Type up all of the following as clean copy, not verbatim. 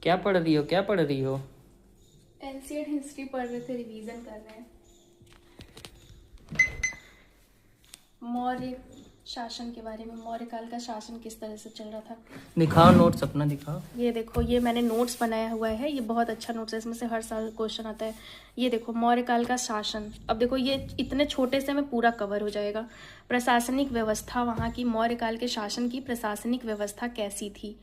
क्या पढ़ रही हो, क्या पढ़ रही हो? एंशिएंट हिस्ट्री पढ़ रहे थे, रिवीजन कर रहे हैं। मौर्य शासन के बारे में, मौर्य काल का शासन किस तरह से चल रहा था। दिखाओ नोट्स अपना, दिखाओ। ये देखो, ये मैंने नोट्स बनाया हुआ है, ये बहुत अच्छा नोट्स है, इसमें से हर साल क्वेश्चन आता है। ये देखो, मौर्य काल का शासन। अब देखो, ये इतने छोटे से में पूरा कवर हो जाएगा। प्रशासनिक व्यवस्था, वहाँ की मौर्य काल के शासन की प्रशासनिक व्यवस्था कैसी थी।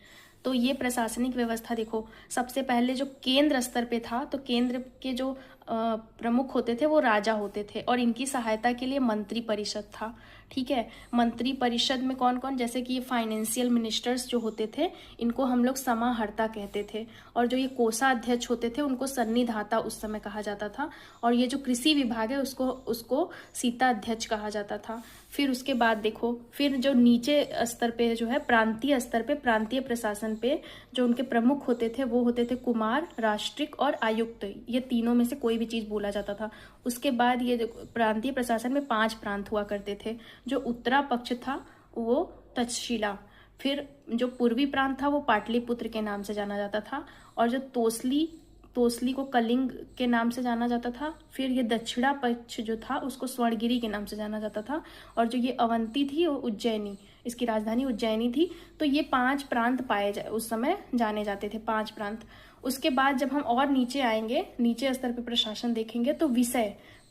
तो ये प्रशासनिक व्यवस्था देखो, सबसे पहले जो केंद्र स्तर पे था, तो केंद्र के जो प्रमुख होते थे वो राजा होते थे, और इनकी सहायता के लिए मंत्री परिषद था। ठीक है, मंत्री परिषद में कौन कौन, जैसे कि ये फाइनेंशियल मिनिस्टर्स जो होते थे, इनको हम लोग समाहर्ता कहते थे। और जो ये कोषाध्यक्ष होते थे, उनको सन्निधाता उस समय कहा जाता था। और ये जो कृषि विभाग है, उसको उसको सीताध्यक्ष कहा जाता था। फिर उसके बाद देखो, फिर जो नीचे स्तर पे जो है, प्रांतीय स्तर पे, प्रांतीय प्रशासन पे जो उनके प्रमुख होते थे, वो होते थे कुमार, राष्ट्रिक और आयुक्त। ये तीनों में से कोई भी चीज बोला जाता था। उसके बाद ये प्रांतीय प्रशासन में 5 प्रांत हुआ करते थे। जो उत्तरा पक्ष था वो तक्षशिला, फिर जो पूर्वी प्रांत था वो पाटलिपुत्र के नाम से जाना जाता था, और जो तोसली को कलिंग के नाम से जाना जाता था। फिर ये दक्षिणा पक्ष जो था उसको स्वर्णगिरी के नाम से जाना जाता था, और जो ये अवंती थी वो उज्जैनी, इसकी राजधानी उज्जैनी थी। तो ये 5 प्रांत उस समय जाने जाते थे, 5 प्रांत। उसके बाद जब हम और नीचे आएंगे, नीचे स्तर पे प्रशासन देखेंगे, तो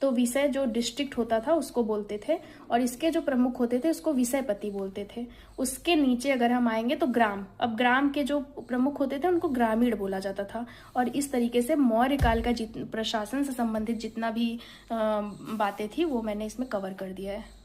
विषय जो डिस्ट्रिक्ट होता था उसको बोलते थे, और इसके जो प्रमुख होते थे उसको विषयपति बोलते थे। उसके नीचे अगर हम आएंगे तो ग्राम, अब ग्राम के जो प्रमुख होते थे उनको ग्रामीण बोला जाता था। और इस तरीके से मौर्य काल का प्रशासन से संबंधित जितना भी बातें थी वो मैंने इसमें कवर कर दिया है।